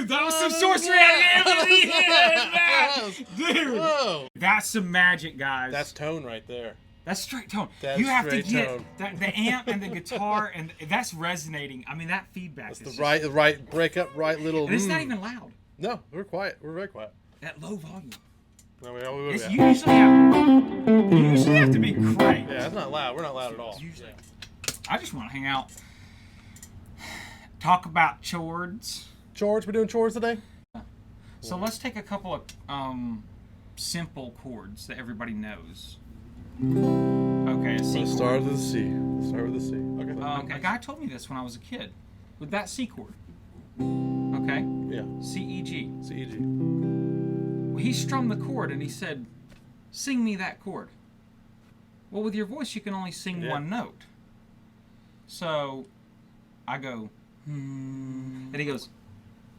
Dude, that was some sorcery I did. Dude, Whoa. That's some magic, guys. That's tone right there. That's straight tone. That's you have to straight get tone. the amp and the guitar, and that's resonating. I mean, that feedback That's is the right break up, right little. and it's not even loud. No, we're quiet. We're very quiet. At low volume. No, we would It's, be. you usually have to be cranked. Yeah, it's not loud. We're not loud at all. Usually. I just want to hang out, talk about chords. Chords. We're doing chords today. So let's take a couple of simple chords that everybody knows. Okay, a C Let's chord. start with the C. Let's start with the C. Okay. A guy told me this when I was a kid. With that C chord. Okay? Yeah. C, E, G. C, E, G. Well, he strummed the chord and he said, sing me that chord. Well, with your voice, you can only sing one note. So I go, and he goes,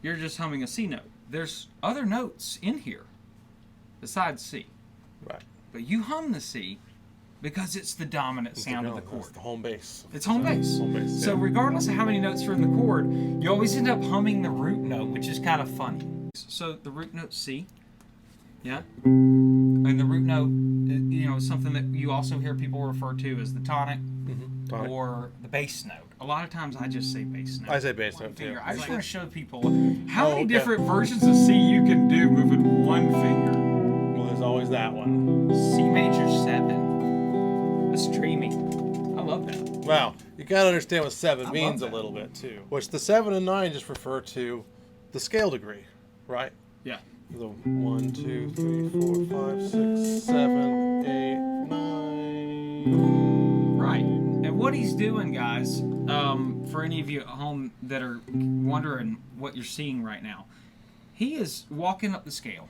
you're just humming a C note. There's other notes in here besides C. Right. But you hum the C because it's the dominant sound of the chord. It's the home base. It's home base. Home base. So regardless of how many notes are in the chord, you always end up humming the root note, which is kind of funny. So the root note C, yeah? And the root note, you know, is something that you also hear people refer to as the tonic, Tonic. or the bass note. A lot of times I just say bass note. I say bass note too. I just want to show people how many different versions of C you can do moving one finger. Well, there's always that one. C major 7. That's dreamy. I love that. Wow. You gotta understand what 7 I means a love that. little bit too. Which the 7 and 9 just refer to the scale degree, right? Yeah. The 1, 2, 3, 4, 5, 6, 7, 8, 9. Right. And what he's doing, guys, for any of you at home that are wondering what you're seeing right now, he is walking up the scale.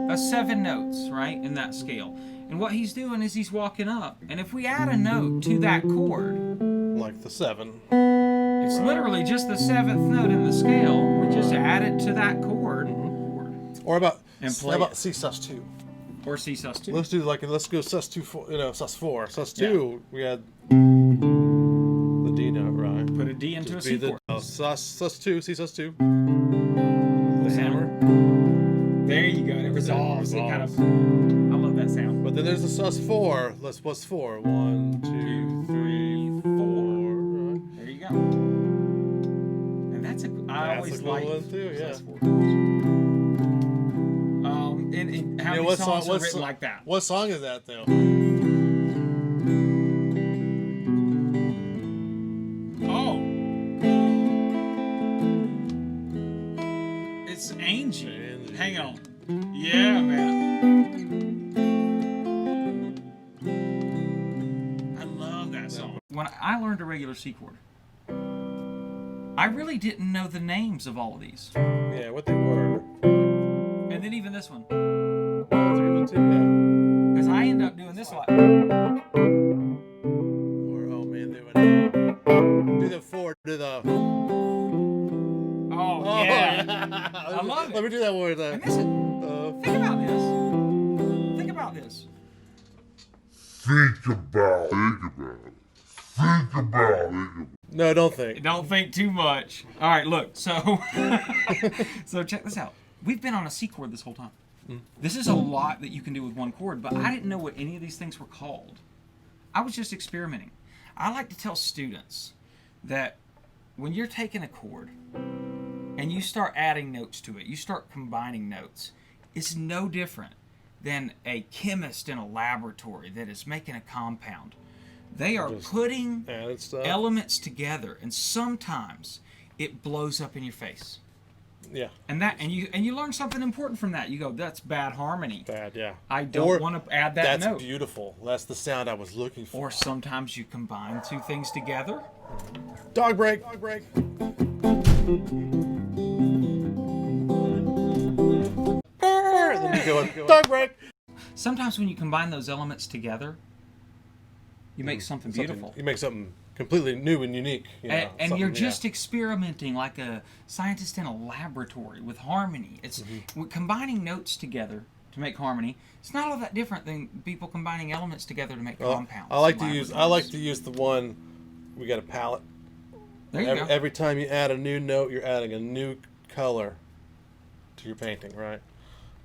That's 7 notes, right, in that scale. And what he's doing is he's walking up. And if we add a note to that chord, Like the 7. it's literally just the 7th note in the scale. We just add it to that chord. Or about And how play about it. C sus2? Or C sus2. Let's do let's go sus2 4, sus4. Sus2 Yeah. we had the D note, right? Put a D into a C chord. sus2, C sus2. The Sound. hammer. There you go. It resolves. It kind of. I love that sound. But then there's the sus4. What's 4? 1, 2, 3, 4. Right. There you go. And that's a. I That's always a cool like one too, yeah. sus4. And how many what songs song- are written like that? What song is that though? Oh. It's Angie. Hang on. Yeah, man. I love that song. When I learned a regular C chord, I really didn't know the names of all of these. Yeah, what they were. And then even this one. 1, 3, 1, 2, yeah. Because I end up doing this a lot. Or oh man, they would do the 4 to the. Oh, yeah. I love it. Let me do that one more And time. listen, think about this. Think about this. Think about it. No, don't think. Don't think too much. All right, look. So, so check this out. We've been on a C chord this whole time. This is a lot that you can do with one chord, but I didn't know what any of these things were called. I was just experimenting. I like to tell students that when you're taking a chord and you start adding notes to it, you start combining notes, it's no different than a chemist in a laboratory that is making a compound. They are Just putting added stuff. elements together, and sometimes it blows up in your face. Yeah. And you learn something important from that. You go, that's bad harmony. Bad, yeah. I don't want to add that that's note. beautiful. That's the sound I was looking for. Or sometimes you combine two things together. Dog break. Dog break. Then you go dog break. Sometimes when you combine those elements together, you make something beautiful. You make something completely new and unique. You know, And you're something, just experimenting like a scientist in a laboratory with harmony. It's combining notes together to make harmony. It's not all that different than people combining elements together to make compounds. I like to use the one we got a palette. There you go. Every time you add a new note, you're adding a new color to your painting, right?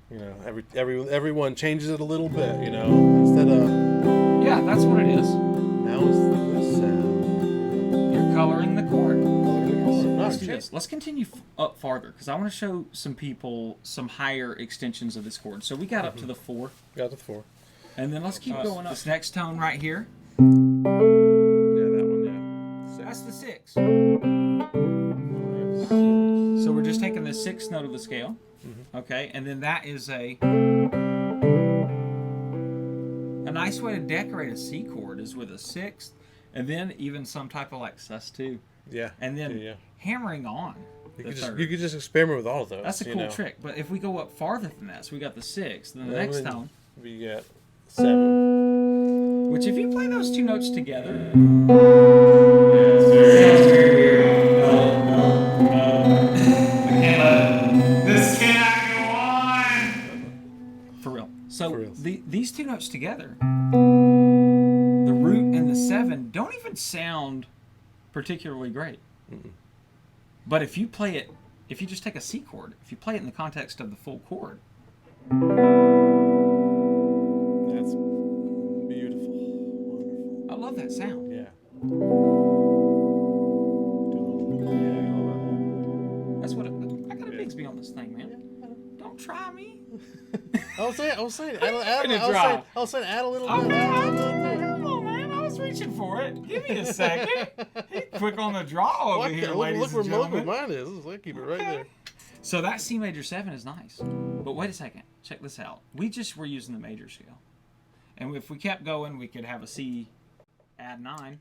You know, everyone changes it a little bit, you know, instead of. Yeah, that's what it is. Now it's this sound. You're coloring the chord. Let's do Okay. this. Let's continue up farther because I want to show some people some higher extensions of this chord. So we got up to the 4, Got the 4. and then let's keep going up. This next tone right here, Yeah, that one, yeah. that's the 6. So we're just taking the 6th note of the scale, okay, and then that is a nice way to decorate a C chord is with a 6th, and then even some type of like sus2. Yeah. And then hammering on You the could, third. you could just experiment with all of those. That's a you cool know. trick. But if we go up farther than that, so we got the 6th, then the Then next we- tone, We get 7. which if you play those 2 notes together, This cannot go on. for real. So For real. these 2 notes together, the root and the 7, don't even sound particularly great. But if you play it, if you just take a C chord, if you play it in the context of the full chord, That's beautiful. Wonderful. I love that sound. Yeah. That's what I got a Bigsby on this thing, man. Don't try me. I was saying, gonna try? I was saying, add a little Oh, bit. man, Add a little bit. come on, man. I was reaching for it. Give me a second. He's quick on the draw over here, ladies Look and where gentlemen. mine is. I keep it right there. So that C major 7 is nice. But wait a second. Check this out. We just were using the major scale. And if we kept going, we could have a C add 9,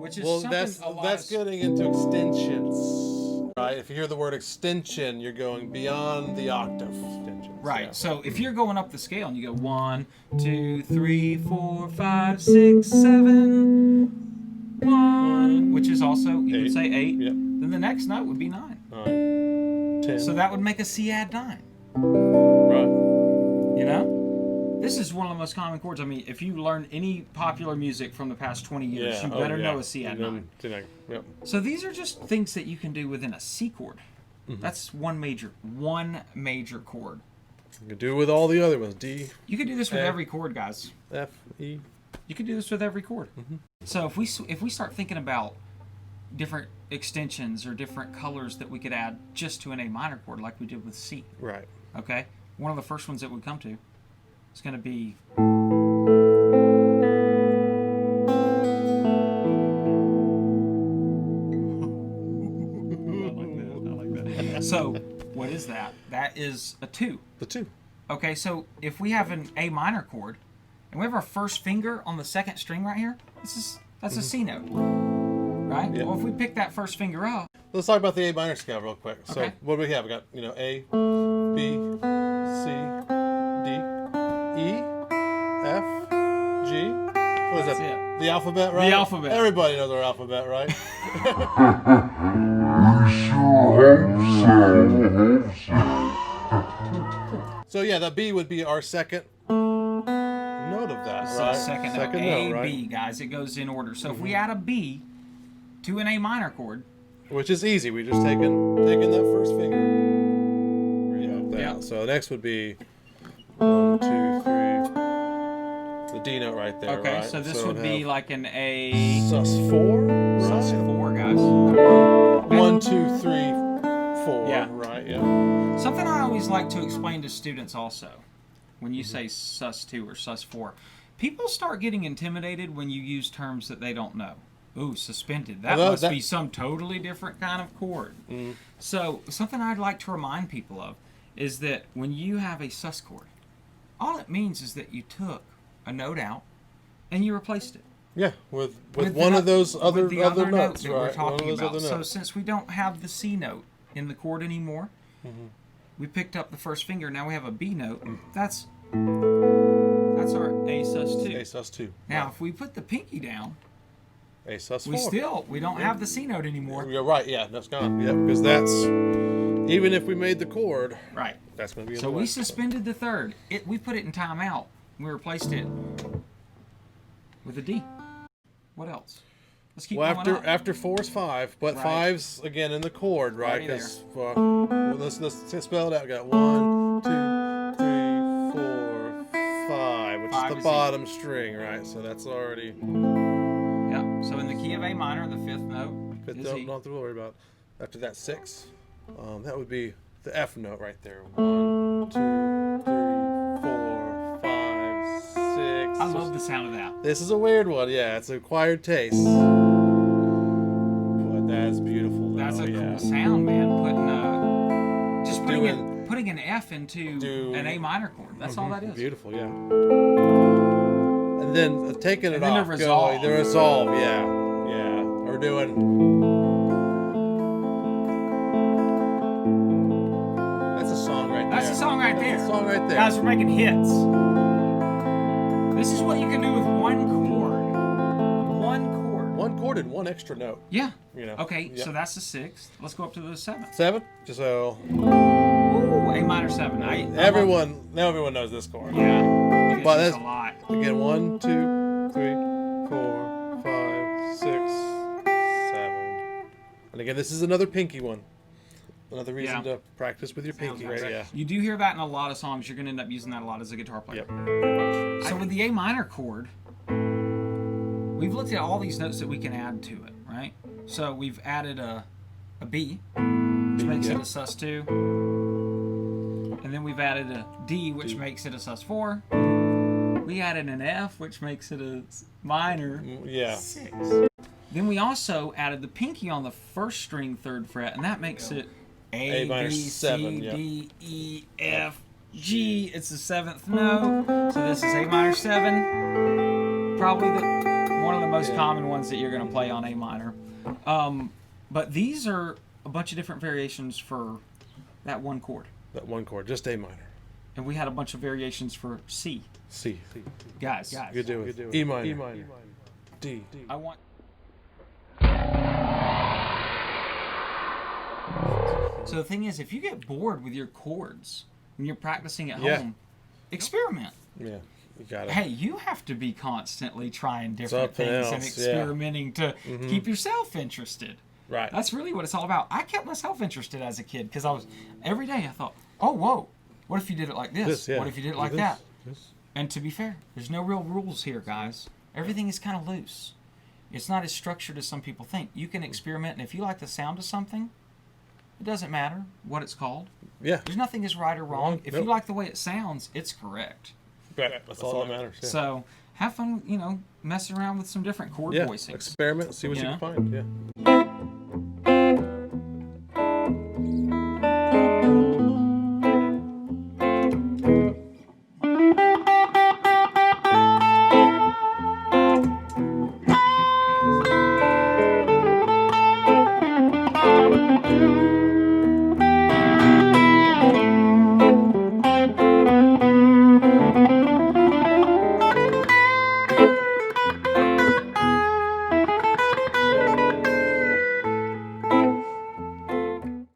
which is Well, something that's a lot that's of... getting into extensions, right? If you hear the word extension, you're going beyond the octave. Extensions, Right. yeah. So if you're going up the scale and you go 1, 2, 3, 4, 5, 6, 7, 1, which is also, you could 8. say 8, Yep. then the next note would be 9. 9, 10. So that would make a C add 9. Right. You know? This is one of the most common chords. I mean, if you learn any popular music from the past 20 years, Yeah. you better know a C add 9. Yep. So these are just things that you can do within a C chord. That's one major chord. You can do it with all the other ones. D, You could do this with A. every chord, guys. F, E. You could do this with every chord. So if we start thinking about different extensions or different colors that we could add just to an A minor chord, like we did with C, Right. okay? One of the first ones that would come to is going to be... I like that. So what is that? That is a 2. The 2. Okay, so if we have an A minor chord, and we have our first finger on the 2nd string right here, that's a C note, right? Yeah. Well, if we pick that first finger up, Let's talk about the A minor scale real quick. So Okay. what do we have? We got, A, B, C, D, E, F, G. What is That's that? it. The alphabet, right? The alphabet. Everybody knows our alphabet, right? So yeah, the B would be our second note of that, this right? is the second note. A, note, right? B, guys. It goes in order. So if we add a B to an A minor chord, Which is easy. We just taking that first finger. Yeah. That. Yeah. So next would be 1, 2, 3. The D note right there. okay, right? so this it'd would be have like an A sus4. Right? sus4, guys. 1, 2, 3, 4. Yeah. Right. Yeah. Something I always like to explain to students also, when you say sus2 or sus4, people start getting intimidated when you use terms that they don't know. Ooh, suspended. That Well, must be some totally different kind of chord. So something I'd like to remind people of is that when you have a sus chord, all it means is that you took a note out and you replaced it. Yeah. With With one the of those with other the other notes, that right? we're One of talking those about. other So notes. since we don't have the C note in the chord anymore, we picked up the first finger. Now we have a B note. That's our A sus2. A sus2. Now if we put the pinky down, A sus4. we don't have the C note anymore. You're right. Yeah, that's gone. Yeah, because that's even if we made the chord, Right. that's going to be. In So the we way. suspended the third. We put it in timeout. We replaced it with a D. What else? Let's keep Well, going up. after 4 is 5, but Right. 5's again in the chord, right? Already there. 'Cause, well, let's spell it out. Got 1, 2, 3, 4, 5, which 5 is the is bottom string, right? So that's already Yeah. So in the key of A minor, the 5th note but is E. not to worry about. After that 6, that would be the F note right there. 1, 2, 3, 4, 5, 6. I love the sound of that. This is a weird one, yeah. It's an acquired taste. But that's beautiful, though. That's a yeah. cool sound, man. Putting Doing- putting an F into an A minor chord. That's all that is. Beautiful, yeah. And then taking it And then the off, resolve. going, the resolve, yeah. Yeah. We're doing. That's a song right there. That's the song right there. That's a song right there. Guys, we're making hits. This is what you can do with one chord. One chord. One chord and one extra note. Yeah. You know. Okay, Yeah. so that's the 6th. Let's go up to the 7th. 7. So Ooh, A minor 7. Now everyone knows this chord. Yeah. It But gets used that's- a lot. Again, 1, 2, 3, 4, 5, 6, 7. And again, this is another pinky one. Another reason Yeah. to practice with your pinky, Sounds right? good. Yeah. You do hear that in a lot of songs. You're going to end up using that a lot as a guitar player. Yep. So with the A minor chord, we've looked at all these notes that we can add to it, right? So we've added a B, which makes it a sus2. And then we've added a D, which makes it a sus4. We added an F, which makes it a minor Yeah. 6. Then we also added the pinky on the 1st string 3rd fret, and that makes it A, A minor B, 7, C, yeah. D, E, F, G. It's the 7th note. So this is A minor 7. Probably one of the most common ones that you're going to play on A minor. But these are a bunch of different variations for that one chord. That one chord, just A minor. And we had a bunch of variations for C. C. Guys, Good deal with E minor. D. I want... So the thing is, if you get bored with your chords when you're practicing at Yeah. home, experiment. Yeah. You got it. Hey, you have to be constantly trying different Something things and else, yeah. experimenting to keep yourself interested. Right. That's really what it's all about. I kept myself interested as a kid because every day I thought, oh, whoa, what if you did it like this? yeah. What if you did it like This, that? this. And to be fair, there's no real rules here, guys. Everything is kind of loose. It's not as structured as some people think. You can experiment, and if you like the sound of something, it doesn't matter what it's called. Yeah. There's nothing is right or wrong. If you Nope. like the way it sounds, it's correct. Right. That's all that matters. Yeah. So have fun, messing around with some different chord Yeah. voicings. Experiment. See what You you know? can find. Yeah.